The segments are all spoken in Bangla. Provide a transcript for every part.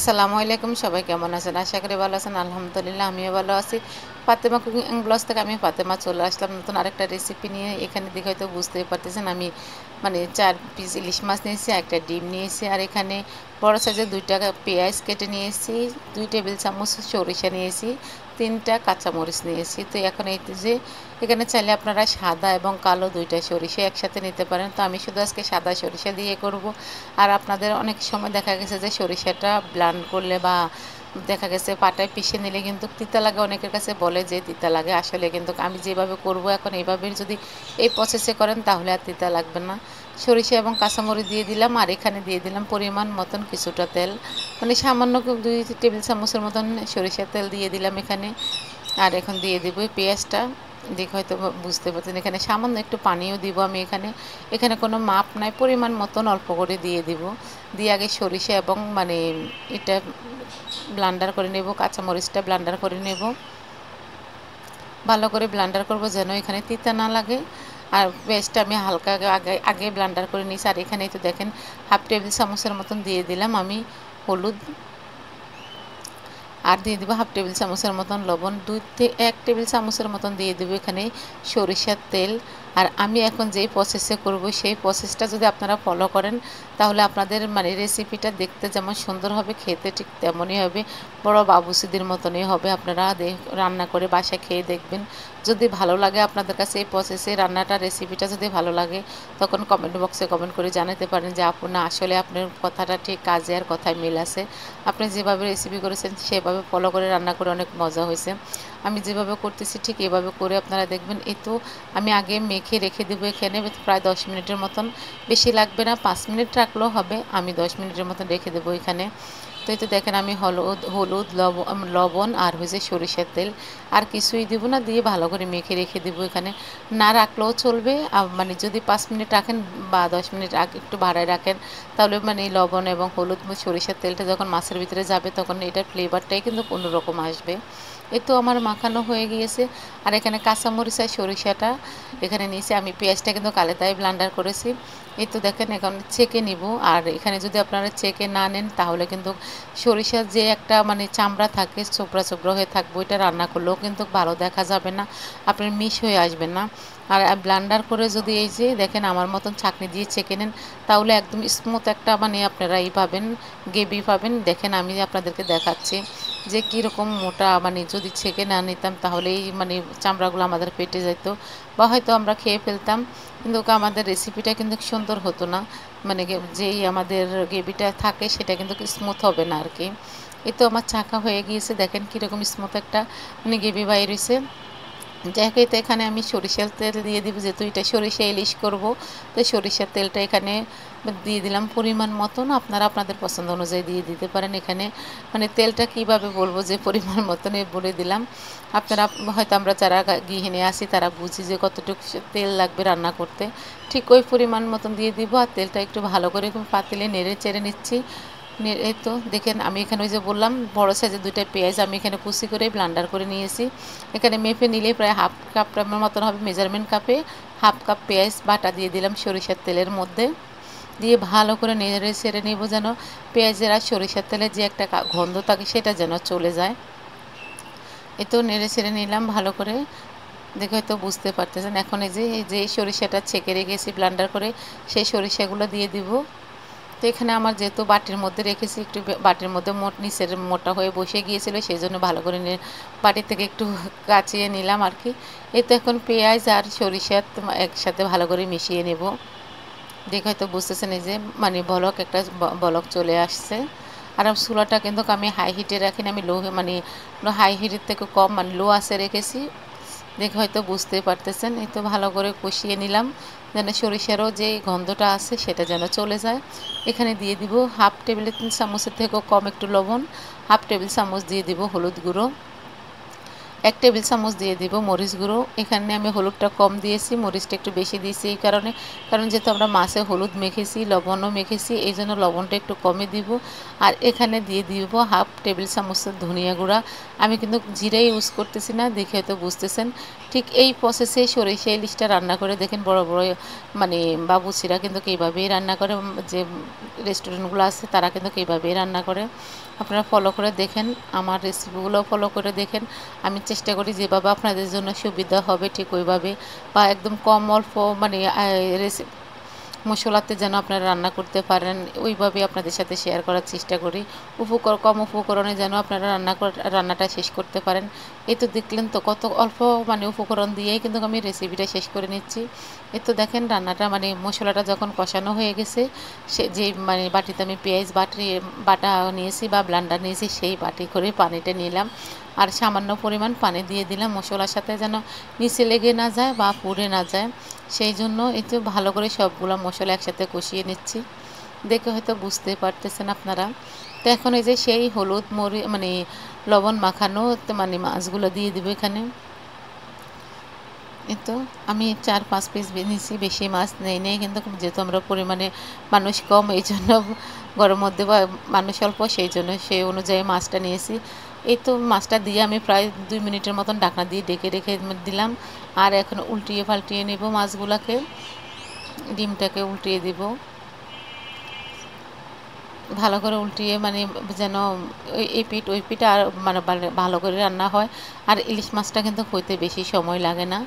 আসসালামু আলাইকুম, সবাই কেমন আছেন? আশা করি ভালো আছেন। আলহামদুলিল্লাহ আমিও ভালো আছি। ফাতেমা কুকিং ব্লগস থেকে আমি ফাতেমা চলে আসলাম নতুন আরেকটা রেসিপি নিয়ে। এখানে দেখে হয়তো বুঝতেই পারতেছেন আমি ৪ পিস ইলিশ মাছ নিয়েছি, একটা ডিম নিয়েছি, আর এখানে বড় সাইজের 2টা পেঁয়াজ কেটে নিয়েছি, 2 টেবিল চামচ সরিষা নিয়েছি, 3টা কাঁচামরিচ নিয়েছি। তো এখন এই যে এখানে চাইলে আপনারা সাদা এবং কালো 2টা সরিষা একসাথে নিতে পারেন। তো আমি শুধু আজকে সাদা সরিষা দিয়ে করব। আর আপনাদের অনেক সময় দেখা গেছে যে সরিষাটা ব্লান্ড করলে বা দেখা গেছে পাটায় পিষে নিলে কিন্তু তিতা লাগে, অনেকের কাছে বলে যে তিতা লাগে। আসলে কিন্তু আমি যেভাবে করব এখন এইভাবে যদি এই প্রসেসে করেন তাহলে আর তিতা লাগবে না। সরিষা এবং কাঁচামরিচ দিয়ে দিলাম, আর এখানে দিয়ে দিলাম পরিমাণ মতন কিছুটা তেল, সামান্য 2 টেবিল চামচের মতন সরিষার তেল দিয়ে দিলাম এখানে। আর এখন দিয়ে দেব পেঁয়াজটা। দেখে হয়তো বুঝতে পারছেন এখানে সামান্য একটু পানিও দিব আমি এখানে। এখানে কোনো মাপ নাই, পরিমাণ মতন অল্প করে দিয়ে দিব। দিয়ে আগে সরিষা এবং এটা ব্লান্ডার করে নেব, কাঁচামরিচটা ব্লান্ডার করে নেব, ভালো করে ব্লান্ডার করব যেন এখানে তিতা না লাগে। আর পেস্টটা আমি হালকা আগে আগে ব্লান্ডার করে নিয়েছি। আর এখানেই তো দেখেন হাফ টেবিল চামচের মতন দিয়ে দিলাম আমি হলুদ, আর দিয়ে দেবো হাফ টেবিল চামচের মতন লবণ, 1 টেবিল চামচের মতন দিয়ে দেবো এখানে সরিষার তেল। আর আমি এখন যেই প্রসেসে করব সেই প্রসেসটা যদি আপনারা ফলো করেন তাহলে আপনাদের রেসিপিটা দেখতে যেমন সুন্দর হবে, খেতে ঠিক তেমনই হবে, বড় বাবুসিদের মতনই হবে। আপনারা রান্না করে বাসায় খেয়ে দেখবেন। যদি ভালো লাগে আপনাদের কাছে এই প্রসেসে রান্নাটা রেসিপিটা যদি ভালো লাগে তখন কমেন্ট বক্সে কমেন্ট করে জানাতে পারেন যে আপু না আসলে আপনার কথাটা ঠিক কাজে আর কথায় মিল আছে। আপনি যেভাবে রেসিপি করেছেন সেভাবে ফলো করে রান্না করে অনেক মজা হয়েছে। আমি যেভাবে করতেছি ঠিক এভাবে করে আপনারা দেখবেন। এই তো আমি আগে মেখে রেখে দেবো এখানে প্রায় 10 মিনিটের মতন, বেশি লাগবে না, 5 মিনিট রাখলেও হবে। আমি 10 মিনিটের মতন রেখে দেবো এখানে। তো এই তো দেখেন আমি হলুদ লবণ আর হয়েছে সরিষার তেল, আর কিছুই দিব না, দিয়ে ভালো করে মেখে রেখে দেবো এখানে। না রাখলেও চলবে, যদি 5 মিনিট রাখেন বা 10 মিনিট আগে একটু বাড়ায় রাখেন তাহলে লবণ এবং হলুদ সরিষার তেলটা যখন মাছের ভিতরে যাবে তখন এটার ফ্লেভারটাই কিন্তু অন্যরকম আসবে। এই তো আমার মাখানো হয়ে গিয়েছে। আর এখানে কাঁচামরিচ আর সরিষাটা এখানে নিয়েছি, আমি পেঁয়াজটা কিন্তু কালেদায় ব্লান্ডার করেছি। এই তো দেখেন এখন ছেঁকে নিব। আর এখানে যদি আপনারা ছেঁকে না নেন তাহলে কিন্তু সরিষার যে একটা চামড়া থাকে চোপড়া চোপড়া হয়ে থাকবে, ওইটা রান্না করলেও কিন্তু ভালো দেখা যাবে না, আপনার মিশ হয়ে আসবে না। আর ব্লান্ডার করে যদি এই যে দেখেন আমার মতন ছাঁকনি দিয়ে ছেঁকে নেন তাহলে একদম স্মুথ একটা আপনারা পাবেন, গ্রেভি পাবেন। দেখেন আমি আপনাদেরকে দেখাচ্ছি যে কীরকম মোটা, যদি ছেঁকে না নিতাম তাহলেই চামড়াগুলো আমাদের পেটে যেত বা হয়তো আমরা খেয়ে ফেলতাম, কিন্তু আমাদের রেসিপিটা কিন্তু সুন্দর হতো না। যেই আমাদের গ্রেভিটা থাকে সেটা কিন্তু স্মুথ হবে না আর কি। এই তো আমার ছাঁকা হয়ে গিয়েছে, দেখেন কীরকম স্মুথ একটা গ্রেভি বাইর হয়েছে। যাই হোক, তো এখানে আমি সরিষার তেল দিয়ে দিব, যেহেতু এটা সরিষা ইলিশ করব, তো সরিষার তেলটা এখানে দিয়ে দিলাম পরিমাণ মতন। আপনারা আপনাদের পছন্দ অনুযায়ী দিয়ে দিতে পারেন। এখানে তেলটা কিভাবে বলবো যে পরিমাণ মতনই বলে দিলাম। আপনারা হয়তো আমরা যারা গৃহিণী আছি তারা বুঝি যে কতটুকু তেল লাগবে রান্না করতে, ঠিক ওই পরিমাণ মতন দিয়ে দিব। আর তেলটা একটু ভালো করে পাতিলে নেড়ে চেড়ে নিচ্ছি। এই তো দেখেন আমি এখানে ওই যে বললাম বড় সাইজের 2টা পেঁয়াজ আমি এখানে কুচি করে ব্লান্ডার করে নিয়েছি। এখানে মেপে নিলে প্রায় হাফ কাপ মতন হবে, মেজারমেন্ট কাপে হাফ কাপ পেঁয়াজ বাটা দিয়ে দিলাম সরিষার তেলের মধ্যে, দিয়ে ভালো করে নেড়ে ছেড়ে নেব যেন পেঁয়াজের আর সরিষার তেলের যে একটা গন্ধ থাকে সেটা যেন চলে যায়। এই তো নেড়ে ছেড়ে নিলাম ভালো করে, দেখে হয়তো বুঝতে পারতেছেন। এখন এই যে সরিষাটা ছেঁকে রেখেছি ব্লান্ডার করে সেই সরিষাগুলো দিয়ে দিব। তো এখানে আমার যেহেতু বাটির মধ্যে রেখেছি, একটু বাটির মধ্যে নিচের মোটা হয়ে বসে গিয়েছিল, সেই জন্য ভালো করে বাটি থেকে একটু কাচিয়ে নিলাম আর কি। এই তো এখন পেঁয়াজ আর সরিষা একসাথে ভালো করে মিশিয়ে নেব। দেখে হয়তো বুঝতেছেন এই যে একটা বলক চলে আসছে। আর চুলাটা কিন্তু আমি হাই হিটে রাখিনি, আমি হাই হিটের থেকে কম লো আঁচে রেখেছি। দেখে হয়তো বুঝতে পারতেছেন। এই তো ভালো করে কষিয়ে নিলাম যেন সরিষারও যে গন্ধটা আছে সেটা যেন চলে যায়। এখানে দিয়ে দিব হাফ টেবিল চামচের থেকেও কম একটু লবণ, হাফ টেবিল চামচ দিয়ে দিব হলুদ গুঁড়ো। 1 টেবিল চামচ দিয়ে দিব মরিচ গুঁড়ো। এখানে আমি হলুদটা কম দিয়েছি, মরিচটা একটু বেশি দিয়েছি এই কারণে, কারণ যেহেতু আমরা মাছে হলুদ মেখেছি, লবণও মেখেছি, এই জন্য লবণটা একটু কমই দিব। আর এখানে দিয়ে দিব 1/2 টেবিল চামচের ধনিয়া গুঁড়া। আমি কিন্তু জিরা ইউজ করতেছি না, দেখে হয়তো বুঝতেছেন। ঠিক এই প্রসেসে সরিষা ইলিশটা রান্না করে দেখেন, বড় বড় মানে বাবুচিরা কিন্তু এইভাবেই রান্না করে, যে রেস্টুরেন্টগুলো আছে তারা কিন্তু এইভাবেই রান্না করে। আপনারা ফলো করে দেখেন, আমার রেসিপিগুলো ফলো করে দেখেন। আমি চেষ্টা করি যেভাবে আপনাদের জন্য সুবিধা হবে ঠিক ওইভাবে, বা একদম কম অল্প মানে মশলাতে যেন আপনারা রান্না করতে পারেন, ওইভাবে আপনাদের সাথে শেয়ার করার চেষ্টা করি। কম উপকরণে যেন আপনারা রান্নাটা শেষ করতে পারেন। এই তো দেখলেন তো কত অল্প মানে উপকরণ দিয়েই কিন্তু আমি রেসিপিটা শেষ করে নিচ্ছি। এই তো দেখেন রান্নাটা মানে মশলাটা যখন কষানো হয়ে গেছে, সে যে মানে বাটিতে আমি পেঁয়াজ বাটা নিয়েছি বা ব্লেন্ডার নিয়েছি, সেই বাটি করে পানিটা নিলাম আর সামান্য পরিমাণ পানি দিয়ে দিলাম, মশলার সাথে যেন নিচে লেগে না যায় বা পুড়ে না যায়। সেই জন্য একটু ভালো করে সবগুলো মশলা একসাথে কষিয়ে নিচ্ছি, দেখে হয়তো বুঝতে পারতেছেন আপনারা। তো এখন এই যে সেই হলুদ মানে লবণ মাখানো মানে মাছগুলো দিয়ে দিব এখানে। এই তো আমি 4-5 পিস নিয়েছি, বেশি মাছ নেই কিন্তু যেহেতু আমরা পরিমাণে মানুষ কম, এই জন্য ঘরের মধ্যে বা মানুষ অল্প, সেই জন্য সেই অনুযায়ী মাছটা নিয়েছি। এই তো মাছটা দিয়ে আমি প্রায় 2 মিনিটের মতন ঢাকনা দিয়ে ঢেকে রেখে দিলাম। আর এখন উল্টিয়ে পাল্টিয়ে নেব মাছগুলোকে, ডিমটাকে উল্টিয়ে দিব ভালো করে উল্টিয়ে, মানে যেন এই পিঠ ওই পিঠ আর মানে ভালো করে রান্না হয়। আর ইলিশ মাছটা কিন্তু হইতে বেশি সময় লাগে না,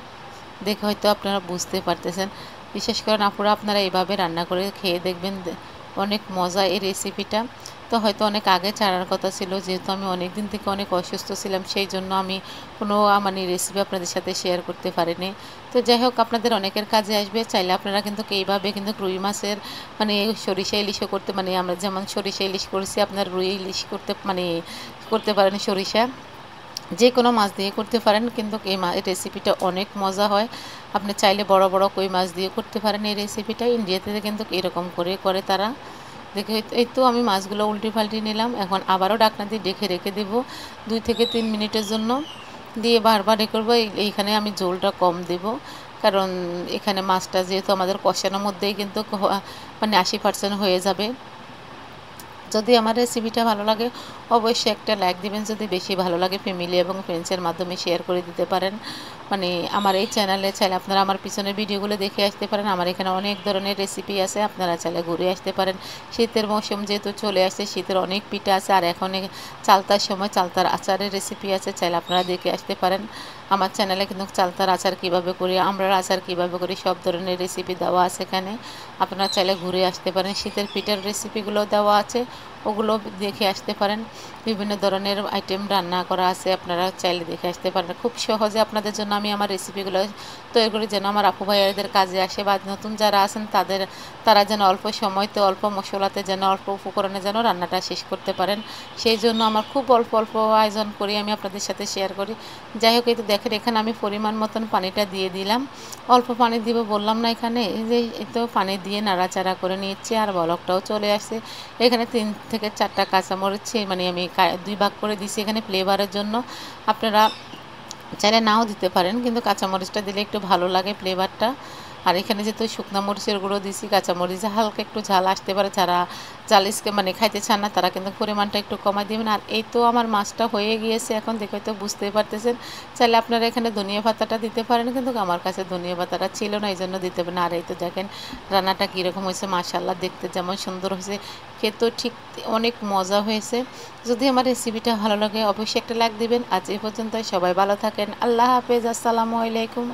দেখে হয়তো আপনারা বুঝতে পারতেছেন। বিশেষ করে আপুরা আপনারা এইভাবে রান্না করে খেয়ে দেখবেন, অনেক মজা এই রেসিপিটা। তো হয়তো অনেক আগে ছাড়ার কথা ছিল, যেহেতু আমি অনেক দিন থেকে অনেক অসুস্থ ছিলাম, সেই জন্য আমি কোনো মানে রেসিপি আপনাদের সাথে শেয়ার করতে পারিনি। তো যাই হোক, আপনাদের অনেকের কাজে আসবে, চাইলে আপনারা কিন্তু এইভাবে কিন্তু রুই মাছের মানে সরিষা ইলিশও করতে, মানে আমরা যেমন সরিষা ইলিশ করেছি, আপনার রুই ইলিশ করতে পারেন। সরিষা যে কোনো মাছ দিয়ে করতে পারেন, কিন্তু এই রেসিপিটা অনেক মজা হয়। আপনি চাইলে বড় বড় কই মাছ দিয়ে করতে পারেন এই রেসিপিটা। ইন্ডিয়াতে কিন্তু এরকম করে তারা। দেখে এই তো আমি মাছগুলো উল্টে পাল্টে নিলাম। এখন আবারও ঢাকনা দিয়ে রেখে দেব 2 থেকে 3 মিনিটের জন্য, দিয়ে বারবার করবো। এইখানে আমি ঝোলটা কম দেব, কারণ এখানে মাছটা যেহেতু আমাদের কষানোর মধ্যেই কিন্তু মানে 80% হয়ে যাবে। যদি আমার রেসিপিটা ভালো লাগে অবশ্যই একটা লাইক দিবেন, যদি বেশি ভালো লাগে ফ্যামিলি এবং ফ্রেন্ডসের মাধ্যমে শেয়ার করে দিতে পারেন। মানে আমার এই চ্যানেলে চাইলে আপনারা আমার পিছনের ভিডিওগুলো দেখে আসতে পারেন, আমার এখানে অনেক ধরনের রেসিপি আছে, আপনারা চাইলে ঘুরে আসতে পারেন। শীতের মৌসুম যেহেতু চলে আসছে, শীতের অনেক পিঠা আছে, আর এখন চালতার সময় চালতার আচারের রেসিপি আছে, চাইলে আপনারা দেখে আসতে পারেন। আমার চ্যানেলে কিন্তু চালতার আচার কীভাবে করি, আমড়ার আচার কীভাবে করি, সব ধরনের রেসিপি দেওয়া আছে এখানে, আপনারা চাইলে ঘুরে আসতে পারেন। শীতের পিঠার রেসিপিগুলো দেওয়া আছে, ওগুলো দেখে আসতে পারেন। বিভিন্ন ধরনের আইটেম রান্না করা আছে, আপনারা চাইলে দেখে আসতে পারেন। খুব সহজে আপনাদের জন্য আমি আমার রেসিপিগুলো তৈরি করি, যেন আমার আপু ভাইয়াদের কাজে আসে, বা নতুন যারা আছেন তারা যেন অল্প সময়তে অল্প মশলাতে যেন অল্প উপকরণে যেন রান্নাটা শেষ করতে পারেন। সেই জন্য আমার খুব অল্প অল্প আয়োজন করি, আমি আপনাদের সাথে শেয়ার করি। যাই হোক, এই তো দেখেন এখানে আমি পরিমাণ মতন পানিটা দিয়ে দিলাম। অল্প পানি দিব বললাম না, এখানে এই যে এই তো পানি দিয়ে নাড়াচাড়া করে নিচ্ছি, আর বলকটাও চলে আসছে। এখানে 3 থেকে 4টা কাঁচামরিচ মানে আমি 2 ভাগ করে দিছি এখানে ফ্লেভারের জন্য। আপনারা চাইলে নাও দিতে পারেন, কিন্তু কাঁচামরিচটা দিলে একটু ভালো লাগে ফ্লেভারটা। আর এখানে যেহেতু শুকনো মরিচের গুঁড়ো দিছি, কাঁচামরিচে হালকা একটু ঝাল আসতে পারে, যারা জালিসকে মানে খাইতে চান না তারা কিন্তু পরিমাণটা একটু কমাই দেবেন। আর এই তো আমার মাছটা হয়ে গিয়েছে, এখন দেখে তো বুঝতেই পারতেছেন। চাইলে আপনারা এখানে ধনিয়া পাতাটা দিতে পারেন, কিন্তু আমার কাছে ধনিয়া পাতাটা ছিল না, এই জন্য দিতে পারেন। আর এই তো দেখেন রান্নাটা কীরকম হয়েছে, মাশাআল্লাহ, দেখতে যেমন সুন্দর হয়েছে, খেতেও ঠিক অনেক মজা হয়েছে। যদি আমার রেসিপিটা ভালো লাগে অবশ্যই একটা লাইক দিবেন। আজ এই পর্যন্ত, সবাই ভালো থাকেন, আল্লাহ হাফেজ, আসসালামু আলাইকুম।